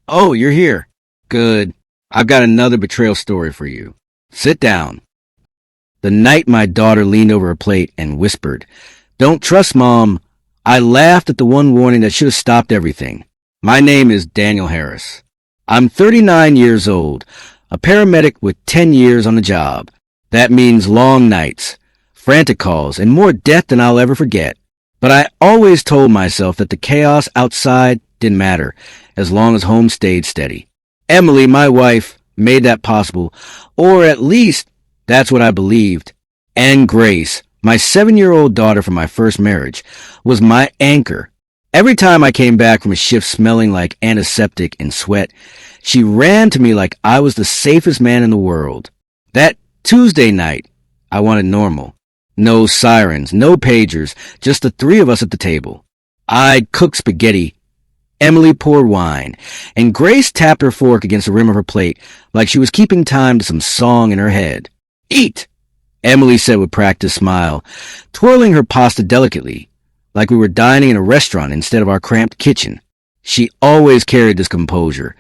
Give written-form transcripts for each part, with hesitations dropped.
Oh, you're here. Good. I've got another betrayal story for you. Sit down. The night my daughter leaned over her plate and whispered, "Don't trust Mom," I laughed at the one warning that should have stopped everything. My name is Daniel Harris. I'm 39 years old, a paramedic with 10 years on the job. That means long nights, frantic calls, and more death than I'll ever forget. But I always told myself that the chaos outside didn't matter as long as home stayed steady. Emily, my wife, made that possible, or at least that's what I believed. And Grace, my 7-year-old daughter from my first marriage, was my anchor. Every time I came back from a shift smelling like antiseptic and sweat, she ran to me like I was the safest man in the world. That Tuesday night, I wanted normal. No sirens, no pagers, just the three of us at the table. I'd cooked spaghetti. Emily poured wine, and Grace tapped her fork against the rim of her plate like she was keeping time to some song in her head. "Eat," Emily said with practiced smile, twirling her pasta delicately, like we were dining in a restaurant instead of our cramped kitchen. She always carried this composure,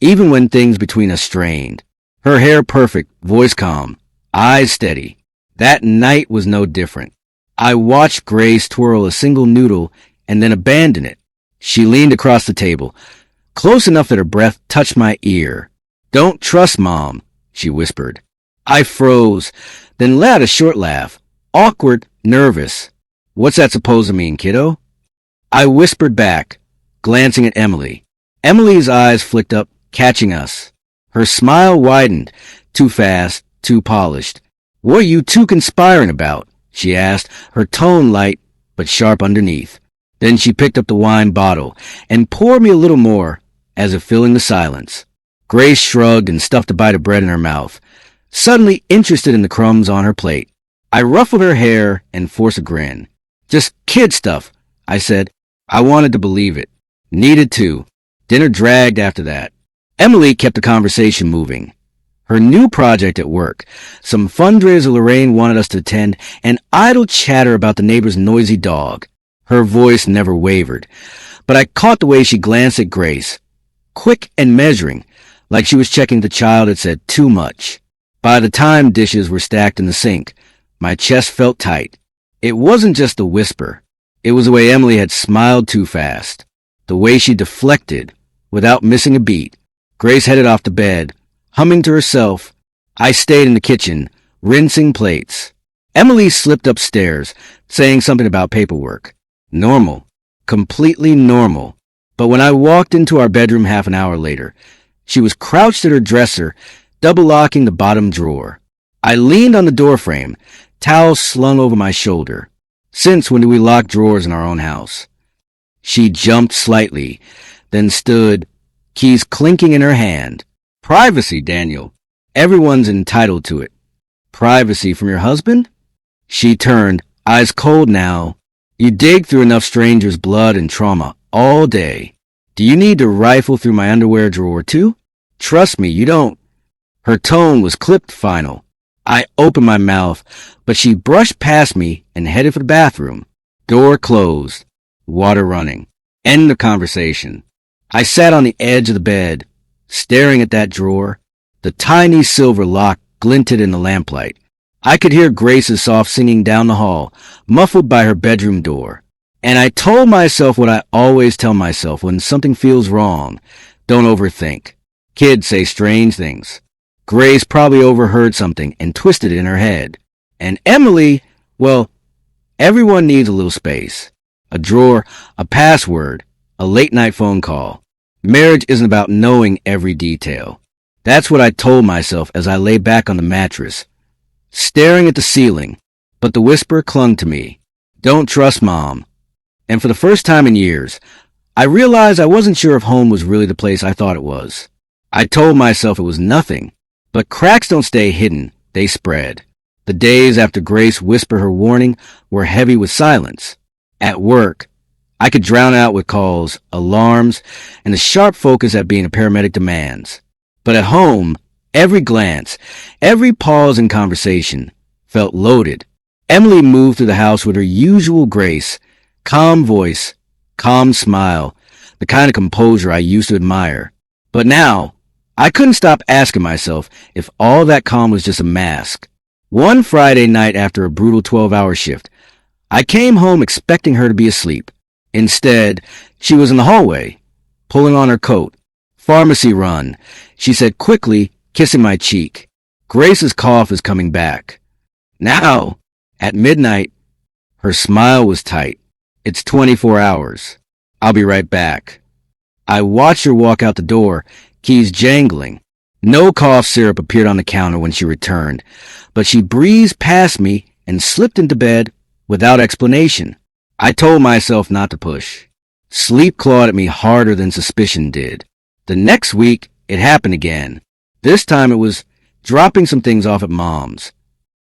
even when things between us strained. Her hair perfect, voice calm, eyes steady. That night was no different. I watched Grace twirl a single noodle and then abandon it. She leaned across the table, close enough that her breath touched my ear. "Don't trust Mom," she whispered. I froze, then let out a short laugh. Awkward, nervous. "What's that supposed to mean, kiddo?" I whispered back, glancing at Emily. Emily's eyes flicked up, catching us. Her smile widened, too fast, too polished. "What are you two conspiring about?" she asked, her tone light but sharp underneath. Then she picked up the wine bottle and poured me a little more, as if filling the silence. Grace shrugged and stuffed a bite of bread in her mouth, suddenly interested in the crumbs on her plate. I ruffled her hair and forced a grin. "Just kid stuff," I said. I wanted to believe it. Needed to. Dinner dragged after that. Emily kept the conversation moving. Her new project at work, some fundraiser Lorraine wanted us to attend, and idle chatter about the neighbor's noisy dog. Her voice never wavered, but I caught the way she glanced at Grace, quick and measuring, like she was checking the child had said too much. By the time dishes were stacked in the sink, my chest felt tight. It wasn't just the whisper. It was the way Emily had smiled too fast, the way she deflected without missing a beat. Grace headed off to bed, humming to herself. I stayed in the kitchen, rinsing plates. Emily slipped upstairs, saying something about paperwork. Normal. Completely normal. But when I walked into our bedroom half an hour later, she was crouched at her dresser, double-locking the bottom drawer. I leaned on the doorframe, towel slung over my shoulder. Since when do we lock drawers in our own house? She jumped slightly, then stood, keys clinking in her hand. "Privacy, Daniel. Everyone's entitled to it." "Privacy from your husband?" She turned, eyes cold now. "You dig through enough strangers' blood and trauma all day. Do you need to rifle through my underwear drawer too? Trust me, you don't." Her tone was clipped final. I opened my mouth, but she brushed past me and headed for the bathroom. Door closed. Water running. End of conversation. I sat on the edge of the bed, staring at that drawer. The tiny silver lock glinted in the lamplight. I could hear Grace's soft singing down the hall, muffled by her bedroom door. And I told myself what I always tell myself when something feels wrong. Don't overthink. Kids say strange things. Grace probably overheard something and twisted it in her head. And Emily, well, everyone needs a little space. A drawer, a password, a late-night phone call. Marriage isn't about knowing every detail. That's what I told myself as I lay back on the mattress, staring at the ceiling. But the whisper clung to me. Don't trust Mom. And for the first time in years, I realized I wasn't sure if home was really the place I thought it was. I told myself it was nothing. But cracks don't stay hidden, they spread. The days after Grace whispered her warning were heavy with silence. At work, I could drown out with calls, alarms, and the sharp focus that being a paramedic demands. But at home, every glance, every pause in conversation felt loaded. Emily moved through the house with her usual grace, calm voice, calm smile, the kind of composure I used to admire. But now, I couldn't stop asking myself if all that calm was just a mask. One Friday night after a brutal 12-hour shift, I came home expecting her to be asleep. Instead, she was in the hallway, pulling on her coat. "Pharmacy run," she said quickly, kissing my cheek. "Grace's cough is coming back." Now, at midnight, her smile was tight. "It's 24 hours. I'll be right back." I watched her walk out the door, keys jangling. No cough syrup appeared on the counter when she returned, but she breezed past me and slipped into bed without explanation. I told myself not to push. Sleep clawed at me harder than suspicion did. The next week, it happened again. This time it was dropping some things off at Mom's.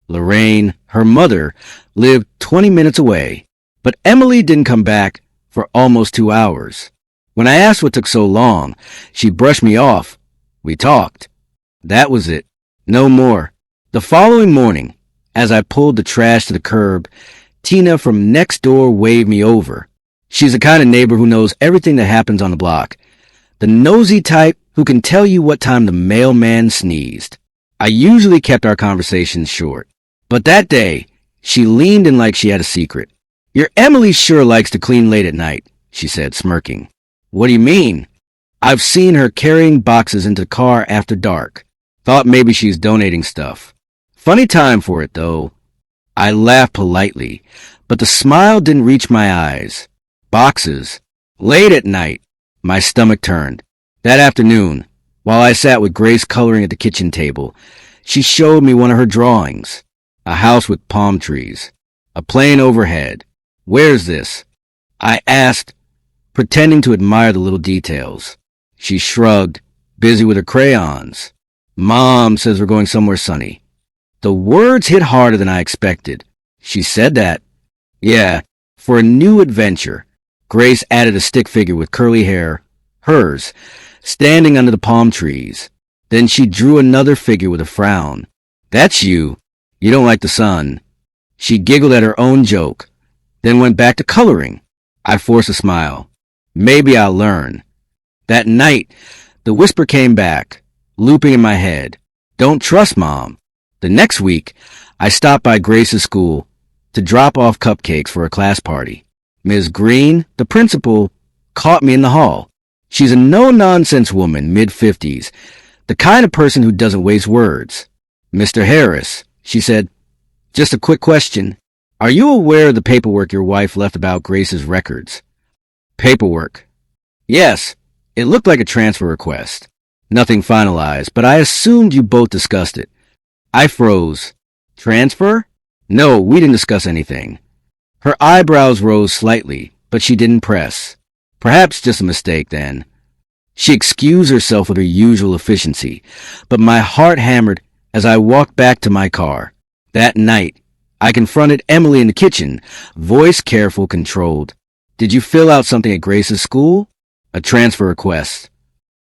Lorraine, her mother, lived 20 minutes away, but Emily didn't come back for almost 2 hours. When I asked what took so long, she brushed me off. We talked. That was it. No more. The following morning, as I pulled the trash to the curb, Tina from next door waved me over. She's the kind of neighbor who knows everything that happens on the block. The nosy type who can tell you what time the mailman sneezed. I usually kept our conversations short, but that day, she leaned in like she had a secret. "Your Emily sure likes to clean late at night," she said, smirking. "What do you mean?" "I've seen her carrying boxes into the car after dark. Thought maybe she's donating stuff. Funny time for it, though." I laughed politely, but the smile didn't reach my eyes. Boxes. Late at night. My stomach turned. That afternoon, while I sat with Grace coloring at the kitchen table, she showed me one of her drawings. A house with palm trees. A plane overhead. "Where's this?" I asked, pretending to admire the little details. She shrugged, busy with her crayons. "Mom says we're going somewhere sunny." The words hit harder than I expected. She said that. Yeah, for a new adventure. Grace added a stick figure with curly hair, hers, standing under the palm trees. Then she drew another figure with a frown. "That's you. You don't like the sun." She giggled at her own joke, then went back to coloring. I forced a smile. Maybe I'll learn. That night, the whisper came back, looping in my head. "Don't trust Mom." The next week, I stopped by Grace's school to drop off cupcakes for a class party. Ms. Green, the principal, caught me in the hall. She's a no-nonsense woman, mid-50s, the kind of person who doesn't waste words. "Mr. Harris," she said, "just a quick question. Are you aware of the paperwork your wife left about Grace's records?" "Paperwork?" "Yes. It looked like a transfer request. Nothing finalized, but I assumed you both discussed it." I froze. "Transfer?" "No, we didn't discuss anything." Her eyebrows rose slightly, but she didn't press. Perhaps just a mistake then. She excused herself with her usual efficiency, but my heart hammered as I walked back to my car. That night, I confronted Emily in the kitchen, voice careful, controlled. "Did you fill out something at Grace's school?" "A transfer request."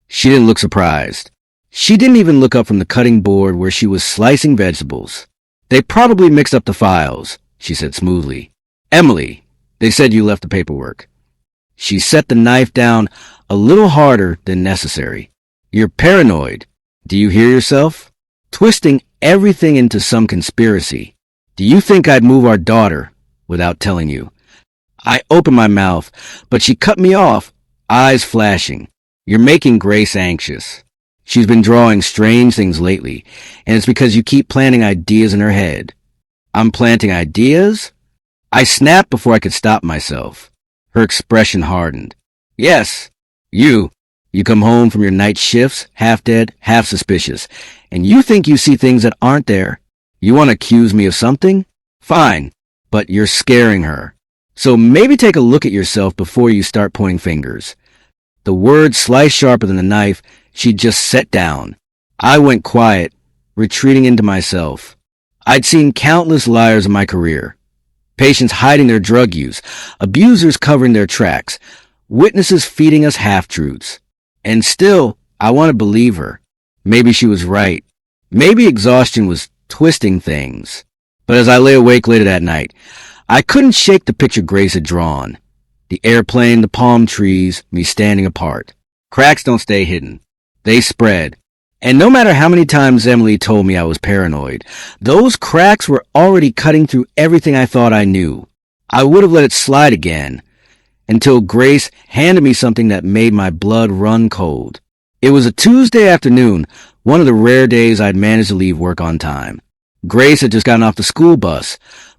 She didn't look surprised. She didn't even look up from the cutting board where she was slicing vegetables. "They probably mixed up the files," she said smoothly. "Emily, they said you left the paperwork." She set the knife down a little harder than necessary. "You're paranoid. Do you hear yourself? Twisting everything into some conspiracy. Do you think I'd move our daughter without telling you?" I opened my mouth, but she cut me off, eyes flashing. "You're making Grace anxious. She's been drawing strange things lately, and it's because you keep planting ideas in her head." "I'm planting ideas?" I snapped before I could stop myself. Her expression hardened. "Yes, you. You come home from your night shifts, half dead, half suspicious, and you think you see things that aren't there. You want to accuse me of something? Fine, but you're scaring her. So maybe take a look at yourself before you start pointing fingers." The words sliced sharper than the knife she'd just set down. I went quiet, retreating into myself. I'd seen countless liars in my career. Patients hiding their drug use, abusers covering their tracks, witnesses feeding us half-truths. And still, I wanted to believe her. Maybe she was right. Maybe exhaustion was twisting things. But as I lay awake later that night, I couldn't shake the picture Grace had drawn. The airplane, the palm trees, me standing apart. Cracks don't stay hidden. They spread. And no matter how many times Emily told me I was paranoid, those cracks were already cutting through everything I thought I knew. I would have let it slide again, until Grace handed me something that made my blood run cold. It was a Tuesday afternoon, one of the rare days I'd managed to leave work on time. Grace had just gotten off the school bus,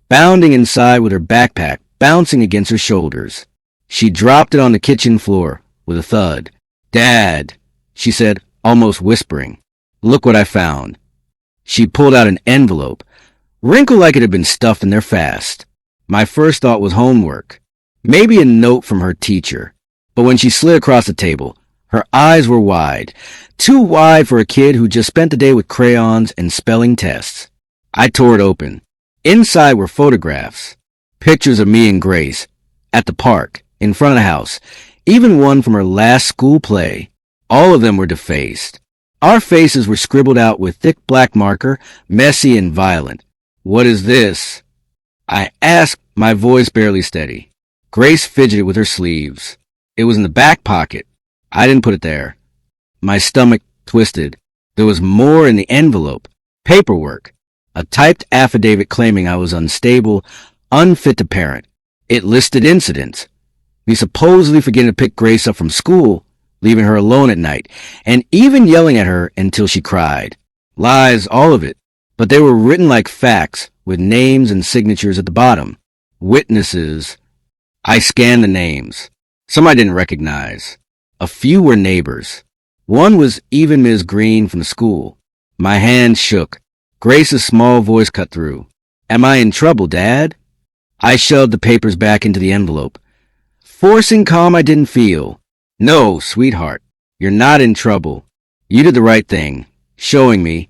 bounding inside with her backpack bouncing against her shoulders. She dropped it on the kitchen floor with a thud. "Dad," she said, almost whispering. "Look what I found." She pulled out an envelope, wrinkled like it had been stuffed in there fast. My first thought was homework. Maybe a note from her teacher. But when she slid across the table, her eyes were wide. Too wide for a kid who just spent the day with crayons and spelling tests. I tore it open. Inside were photographs. Pictures of me and Grace. At the park. In front of the house. Even one from her last school play. All of them were defaced. Our faces were scribbled out with thick black marker, messy and violent. "What is this?" I asked, my voice barely steady. Grace fidgeted with her sleeves. "It was in the back pocket. I didn't put it there." My stomach twisted. There was more in the envelope. Paperwork. A typed affidavit claiming I was unstable, unfit to parent. It listed incidents. Me supposedly forgetting to pick Grace up from school, leaving her alone at night, and even yelling at her until she cried. Lies, all of it. But they were written like facts, with names and signatures at the bottom. Witnesses. I scanned the names. Some I didn't recognize. A few were neighbors. One was even Ms. Green from the school. My hand shook. Grace's small voice cut through. "Am I in trouble, Dad?" I shoved the papers back into the envelope, forcing calm I didn't feel. "No, sweetheart, you're not in trouble. You did the right thing, showing me."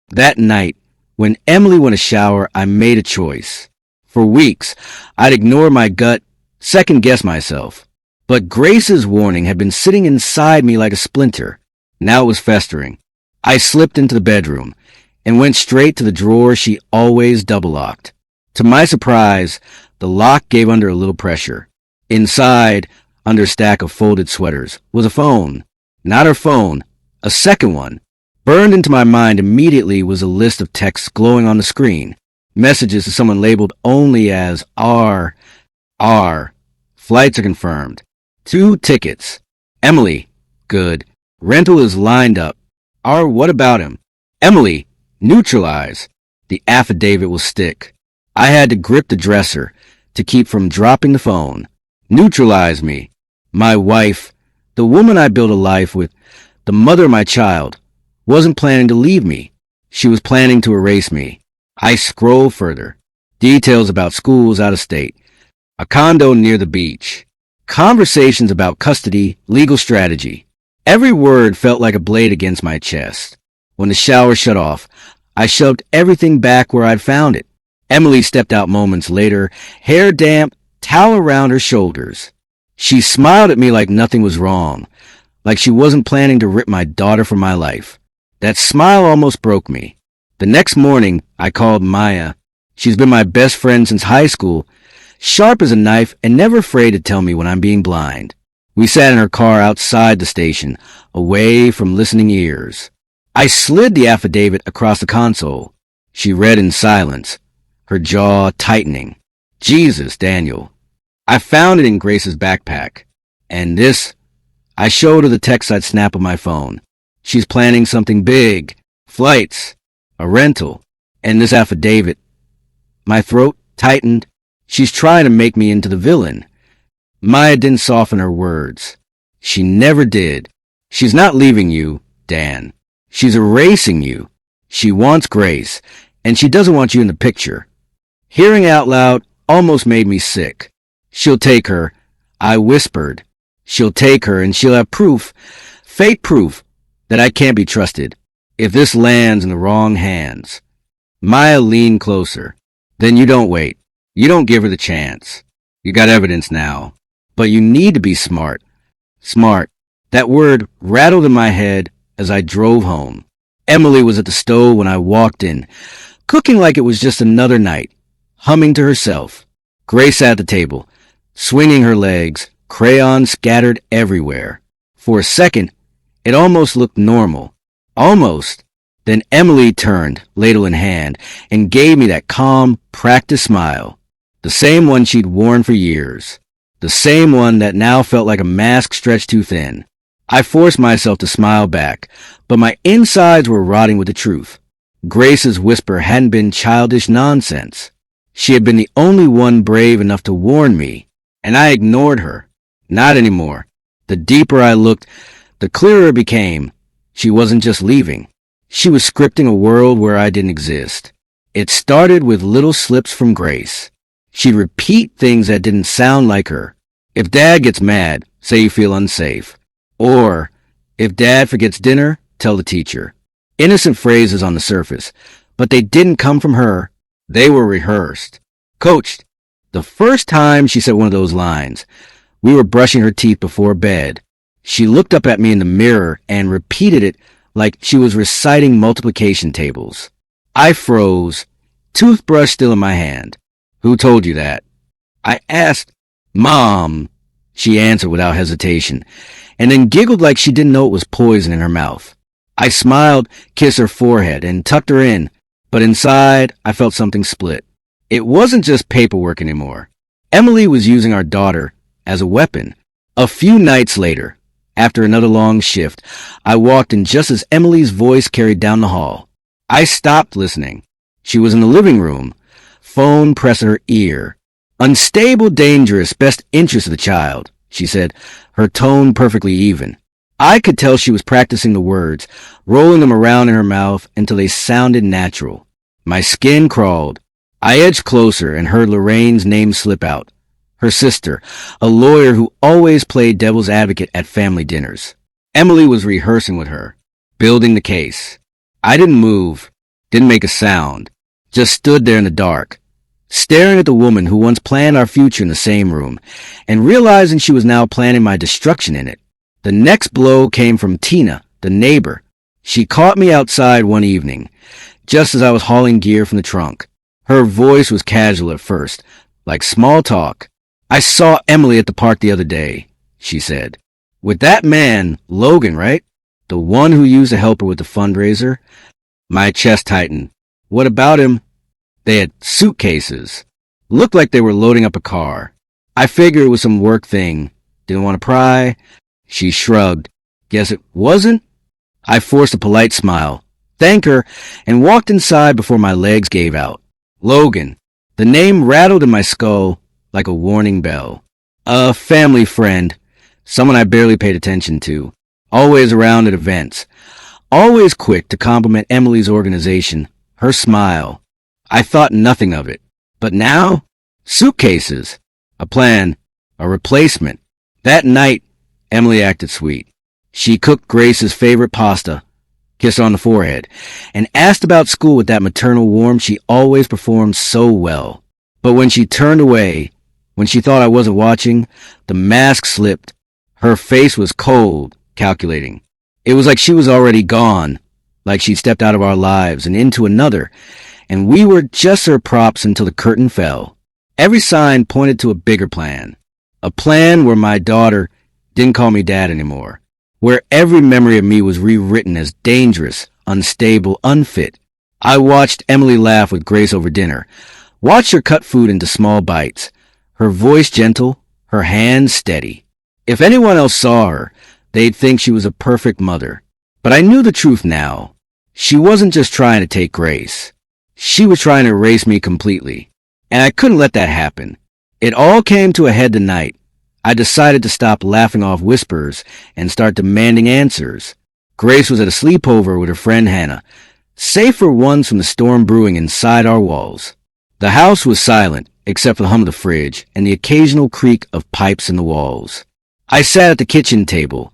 That night, when Emily went to shower, I made a choice. For weeks, I'd ignored my gut, second-guess myself. But Grace's warning had been sitting inside me like a splinter. Now it was festering. I slipped into the bedroom and went straight to the drawer she always double-locked. To my surprise, the lock gave under a little pressure. Inside, under a stack of folded sweaters, was a phone. Not her phone, a second one. Burned into my mind immediately was a list of texts glowing on the screen. Messages to someone labeled only as R. Flights are confirmed. 2 tickets. Emily. Good. Rental is lined up. R. What about him? Emily. Neutralize. The affidavit will stick. I had to grip the dresser to keep from dropping the phone. Neutralize me. My wife, the woman I built a life with, the mother of my child, wasn't planning to leave me. She was planning to erase me. I scrolled further. Details about schools out of state. A condo near the beach. Conversations about custody, legal strategy. Every word felt like a blade against my chest. When the shower shut off, I shoved everything back where I'd found it. Emily stepped out moments later, hair damp, towel around her shoulders. She smiled at me like nothing was wrong, like she wasn't planning to rip my daughter from my life. That smile almost broke me. The next morning, I called Maya. She's been my best friend since high school, sharp as a knife and never afraid to tell me when I'm being blind. We sat in her car outside the station, away from listening ears. I slid the affidavit across the console. She read in silence, her jaw tightening. Jesus, Daniel. I found it in Grace's backpack. And this, I showed her the text I'd snap on my phone. She's planning something big. Flights. A rental. And this affidavit. My throat tightened. She's trying to make me into the villain. Maya didn't soften her words. She never did. She's not leaving you, Dan. She's erasing you. She wants Grace, and she doesn't want you in the picture. Hearing out loud almost made me sick. She'll take her, I whispered. She'll take her, and she'll have proof, fake proof, that I can't be trusted, if this lands in the wrong hands. Maya leaned closer. Then you don't wait. You don't give her the chance. You got evidence now. But you need to be smart. Smart. That word rattled in my head as I drove home. Emily was at the stove when I walked in, cooking like it was just another night, humming to herself. Grace sat at the table, swinging her legs, crayons scattered everywhere. For a second, It almost looked normal. Almost. Then Emily turned, ladle in hand, and gave me that calm, practiced smile. The same one she'd worn for years. The same one that now felt like a mask stretched too thin. I forced myself to smile back, but my insides were rotting with the truth. Grace's whisper hadn't been childish nonsense. She had been the only one brave enough to warn me, and I ignored her. Not anymore. The deeper I looked, the clearer it became. She wasn't just leaving. She was scripting a world where I didn't exist. It started with little slips from Grace. She'd repeat things that didn't sound like her. If Dad gets mad, say you feel unsafe. Or, if Dad forgets dinner, tell the teacher. Innocent phrases on the surface, but they didn't come from her. They were rehearsed. Coached. The first time she said one of those lines, we were brushing her teeth before bed. She looked up at me in the mirror and repeated it like she was reciting multiplication tables. I froze, toothbrush still in my hand. Who told you that? I asked. Mom, she answered without hesitation, and then giggled like she didn't know it was poison in her mouth. I smiled, kissed her forehead, and tucked her in, but inside I felt something split. It wasn't just paperwork anymore. Emily was using our daughter as a weapon. A few nights later, after another long shift, I walked in just as Emily's voice carried down the hall. I stopped listening. She was in the living room, phone pressed at her ear. Unstable, dangerous, best interest of the child, she said, her tone perfectly even. I could tell she was practicing the words, rolling them around in her mouth until they sounded natural. My skin crawled. I edged closer and heard Lorraine's name slip out. Her sister, a lawyer who always played devil's advocate at family dinners. Emily was rehearsing with her, building the case. I didn't move, didn't make a sound, just stood there in the dark, staring at the woman who once planned our future in the same room, and realizing she was now planning my destruction in it. The next blow came from Tina, the neighbor. She caught me outside one evening, just as I was hauling gear from the trunk. Her voice was casual at first, like small talk. I saw Emily at the park the other day, she said. With that man, Logan, right? The one who used to help her with the fundraiser? My chest tightened. What about him? They had suitcases. Looked like they were loading up a car. I figured it was some work thing. Didn't want to pry. She shrugged. Guess it wasn't? I forced a polite smile, thanked her, and walked inside before my legs gave out. Logan. The name rattled in my skull like a warning bell. A family friend. Someone I barely paid attention to. Always around at events. Always quick to compliment Emily's organization. Her smile. I thought nothing of it. But now? Suitcases. A plan. A replacement. That night, Emily acted sweet. She cooked Grace's favorite pasta, kissed her on the forehead, and asked about school with that maternal warmth she always performed so well. But when she turned away, when she thought I wasn't watching, the mask slipped. Her face was cold, calculating. It was like she was already gone, like she'd stepped out of our lives and into another, and we were just her props until the curtain fell. Every sign pointed to a bigger plan. A plan where my daughter didn't call me dad anymore. Where every memory of me was rewritten as dangerous, unstable, unfit. I watched Emily laugh with Grace over dinner. Watched her cut food into small bites. Her voice gentle, her hands steady. If anyone else saw her, they'd think she was a perfect mother. But I knew the truth now. She wasn't just trying to take Grace. She was trying to erase me completely. And I couldn't let that happen. It all came to a head tonight. I decided to stop laughing off whispers and start demanding answers. Grace was at a sleepover with her friend Hannah, safe for once from the storm brewing inside our walls. The house was silent, except for the hum of the fridge and the occasional creak of pipes in the walls. I sat at the kitchen table,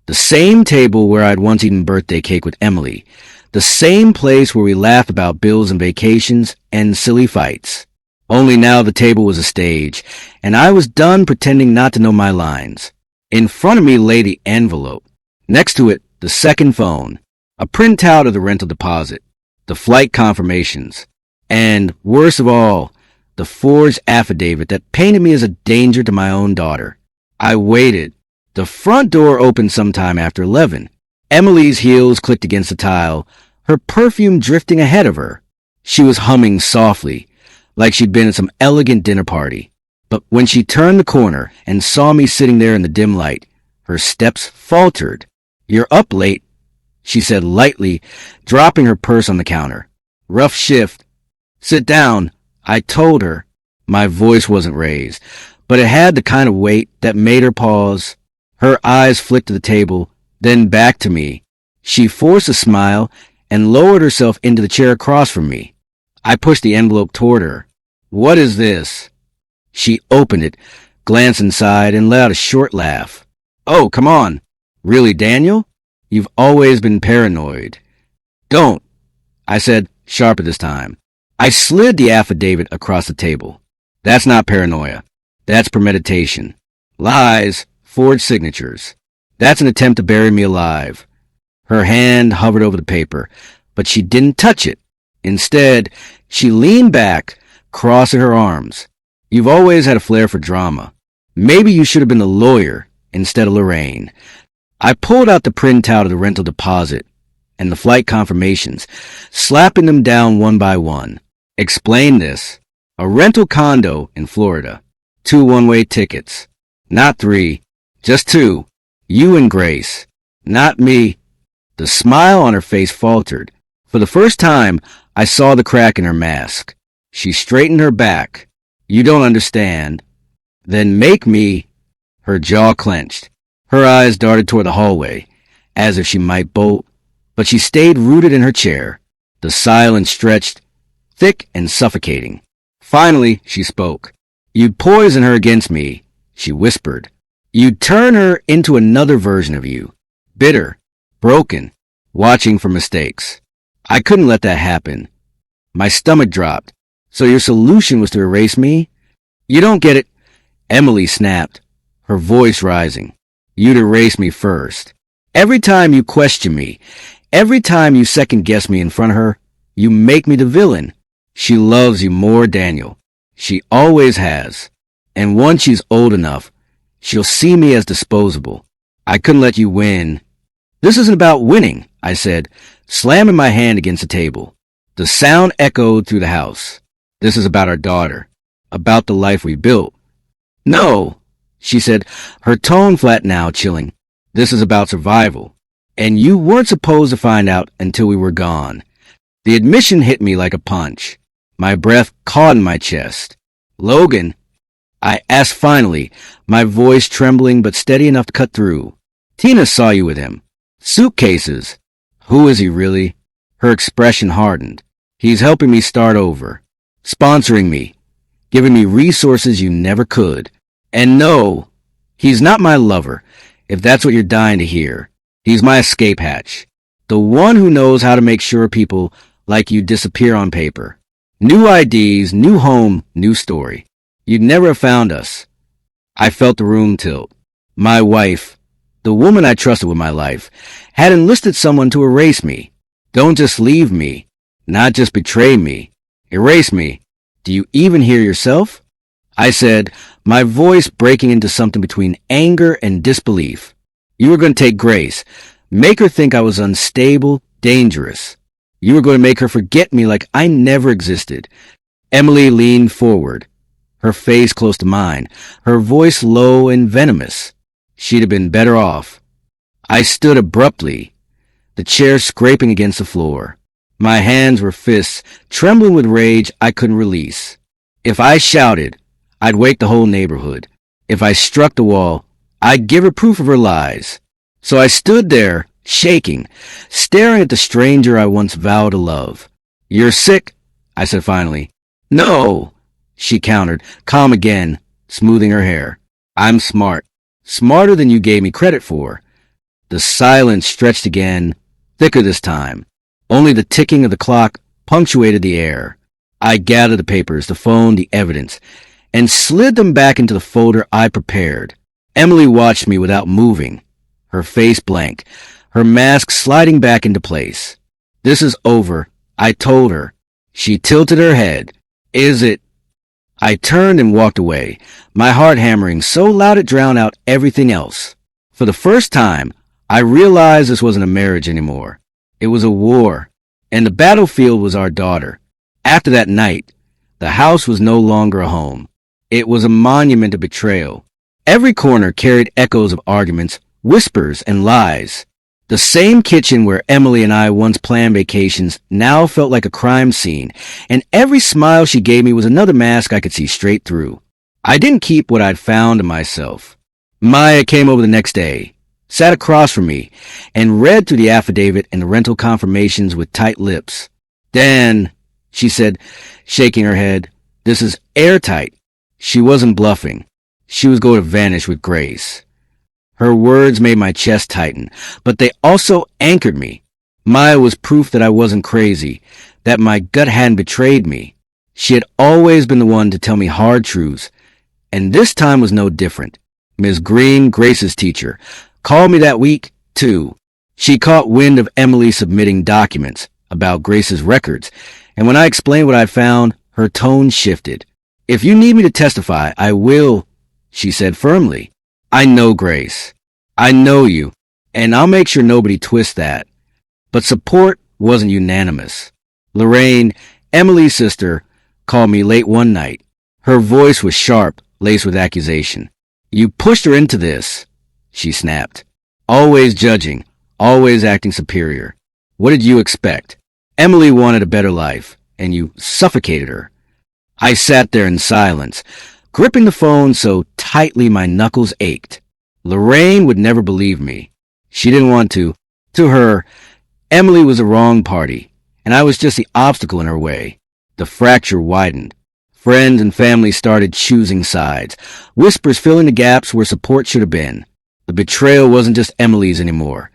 the same table where I'd once eaten birthday cake with Emily, the same place where we laughed about bills and vacations and silly fights. Only now the table was a stage, and I was done pretending not to know my lines. In front of me lay the envelope. Next to it, the second phone, a printout of the rental deposit, the flight confirmations, and, worst of all, the forged affidavit that painted me as a danger to my own daughter. I waited. The front door opened sometime after 11. Emily's heels clicked against the tile, her perfume drifting ahead of her. She was humming softly, like she'd been at some elegant dinner party. But when she turned the corner and saw me sitting there in the dim light, her steps faltered. "You're up late," she said lightly, dropping her purse on the counter. "Rough shift." "Sit down," I told her. My voice wasn't raised, but it had the kind of weight that made her pause. Her eyes flicked to the table, then back to me. She forced a smile and lowered herself into the chair across from me. I pushed the envelope toward her. "What is this?" She opened it, glanced inside, and let out a short laugh. "Oh, come on. Really, Daniel? You've always been paranoid." "Don't," I said, sharper this time. I slid the affidavit across the table. "That's not paranoia. That's premeditation. Lies, forged signatures. That's an attempt to bury me alive." Her hand hovered over the paper, but she didn't touch it. Instead, she leaned back, crossing her arms. "You've always had a flair for drama. Maybe you should have been the lawyer instead of Lorraine." I pulled out the printout of the rental deposit and the flight confirmations, slapping them down one by one. "Explain this. A rental condo in Florida. 2 one-way tickets. Not 3, just 2. You and Grace. Not me." The smile on her face faltered. For the first time, I saw the crack in her mask. She straightened her back. "You don't understand." "Then make me." Her jaw clenched. Her eyes darted toward the hallway, as if she might bolt, but she stayed rooted in her chair. The silence stretched, thick and suffocating. Finally, she spoke. "You'd poison her against me," she whispered. "You'd turn her into another version of you. Bitter, broken, watching for mistakes." I couldn't let that happen. My stomach dropped. "So your solution was to erase me?" "You don't get it." Emily snapped, her voice rising. "You'd erase me first. Every time you question me, every time you second-guess me in front of her, you make me the villain. She loves you more, Daniel. She always has. And once she's old enough, she'll see me as disposable. I couldn't let you win." "This isn't about winning," I said, slamming my hand against the table. The sound echoed through the house. "This is about our daughter, about the life we built." "No," she said, her tone flat now, chilling. "This is about survival. And you weren't supposed to find out until we were gone." The admission hit me like a punch. My breath caught in my chest. "Logan," I asked finally, my voice trembling but steady enough to cut through. "Tina saw you with him. Suitcases. Who is he really?" Her expression hardened. "He's helping me start over. Sponsoring me. Giving me resources you never could. And no, he's not my lover, if that's what you're dying to hear. He's my escape hatch. The one who knows how to make sure people like you disappear on paper. New IDs, new home, new story. You'd never have found us." I felt the room tilt. My wife, the woman I trusted with my life, had enlisted someone to erase me. Don't just leave me. Not just betray me. Erase me. Do you even hear yourself? I said, my voice breaking into something between anger and disbelief. "You were going to take Grace, make her think I was unstable, dangerous. You were going to make her forget me like I never existed." Emily leaned forward, her face close to mine, her voice low and venomous. She'd have been better off. I stood abruptly, the chair scraping against the floor. My hands were fists, trembling with rage I couldn't release. If I shouted, I'd wake the whole neighborhood. If I struck the wall, I'd give her proof of her lies. So I stood there, shaking, staring at the stranger I once vowed to love. "You're sick," I said finally. "No," she countered, calm again, smoothing her hair. "I'm smart. Smarter than you gave me credit for." The silence stretched again, thicker this time. Only the ticking of the clock punctuated the air. I gathered the papers, the phone, the evidence, and slid them back into the folder I prepared. Emily watched me without moving, her face blank, her mask sliding back into place. "This is over," I told her. She tilted her head. "Is it?" I turned and walked away, my heart hammering so loud it drowned out everything else. For the first time, I realized this wasn't a marriage anymore. It was a war, and the battlefield was our daughter. After that night, the house was no longer a home. It was a monument of betrayal. Every corner carried echoes of arguments, whispers, and lies. The same kitchen where Emily and I once planned vacations now felt like a crime scene, and every smile she gave me was another mask I could see straight through. I didn't keep what I'd found to myself. Maya came over the next day, sat across from me, and read through the affidavit and the rental confirmations with tight lips. Dan, she said, shaking her head, this is airtight. She wasn't bluffing. She was going to vanish with grace. Her words made my chest tighten, but they also anchored me. Maya was proof that I wasn't crazy, that my gut hadn't betrayed me. She had always been the one to tell me hard truths, and this time was no different. Ms. Green, Grace's teacher, called me that week, too. She caught wind of Emily submitting documents about Grace's records, and when I explained what I found, her tone shifted. If you need me to testify, I will, she said firmly. I know Grace. I know you, and I'll make sure nobody twists that. But support wasn't unanimous. Lorraine, Emily's sister, called me late one night. Her voice was sharp, laced with accusation. You pushed her into this, she snapped. Always judging, always acting superior. What did you expect? Emily wanted a better life, and you suffocated her. I sat there in silence, gripping the phone so tightly my knuckles ached. Lorraine would never believe me. She didn't want to. To her, Emily was the wrong party, and I was just the obstacle in her way. The fracture widened. Friends and family started choosing sides, whispers filling the gaps where support should have been. The betrayal wasn't just Emily's anymore.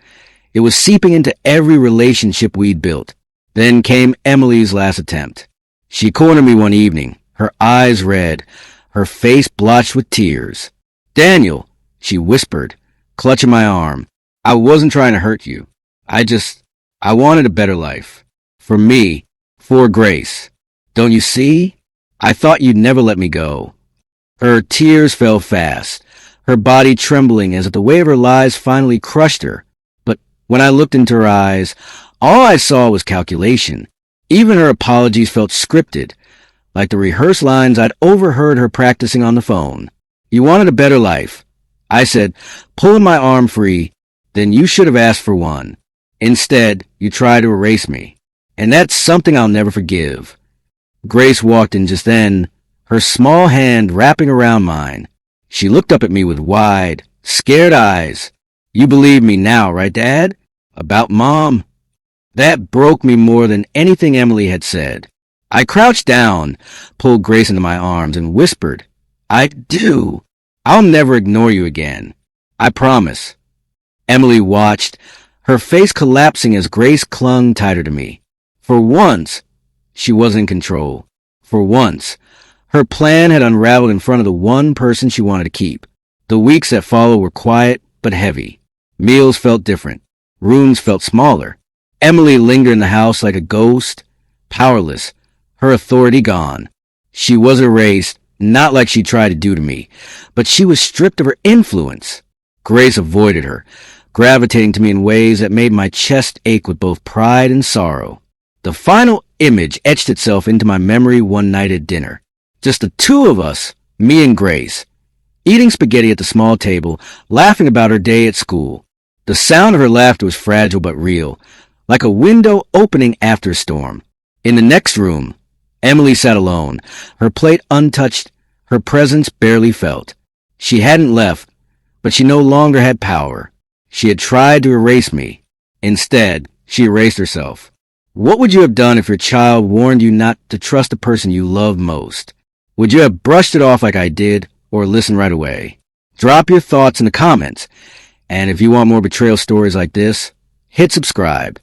It was seeping into every relationship we'd built. Then came Emily's last attempt. She cornered me one evening, her eyes red, her face blotched with tears. Daniel, she whispered, clutching my arm. I wasn't trying to hurt you. I wanted a better life. For me, for Grace. Don't you see? I thought you'd never let me go. Her tears fell fast, her body trembling as if the weight of her lies finally crushed her. But when I looked into her eyes, all I saw was calculation. Even her apologies felt scripted, like the rehearsed lines I'd overheard her practicing on the phone. You wanted a better life. I said, pulling my arm free, then you should have asked for one. Instead, you tried to erase me. And that's something I'll never forgive. Grace walked in just then, her small hand wrapping around mine. She looked up at me with wide, scared eyes. You believe me now, right, Dad? About Mom? That broke me more than anything Emily had said. I crouched down, pulled Grace into my arms, and whispered, I do. I'll never ignore you again. I promise. Emily watched, her face collapsing as Grace clung tighter to me. For once, she was in control. For once, her plan had unraveled in front of the one person she wanted to keep. The weeks that followed were quiet but heavy. Meals felt different. Rooms felt smaller. Emily lingered in the house like a ghost, powerless, her authority gone. She was erased, not like she tried to do to me, but she was stripped of her influence. Grace avoided her, gravitating to me in ways that made my chest ache with both pride and sorrow. The final image etched itself into my memory one night at dinner. Just the two of us, me and Grace, eating spaghetti at the small table, laughing about her day at school. The sound of her laughter was fragile but real, like a window opening after a storm. In the next room, Emily sat alone, her plate untouched, her presence barely felt. She hadn't left, but she no longer had power. She had tried to erase me. Instead, she erased herself. What would you have done if your child warned you not to trust the person you love most? Would you have brushed it off like I did, or listened right away? Drop your thoughts in the comments, and if you want more betrayal stories like this, hit subscribe.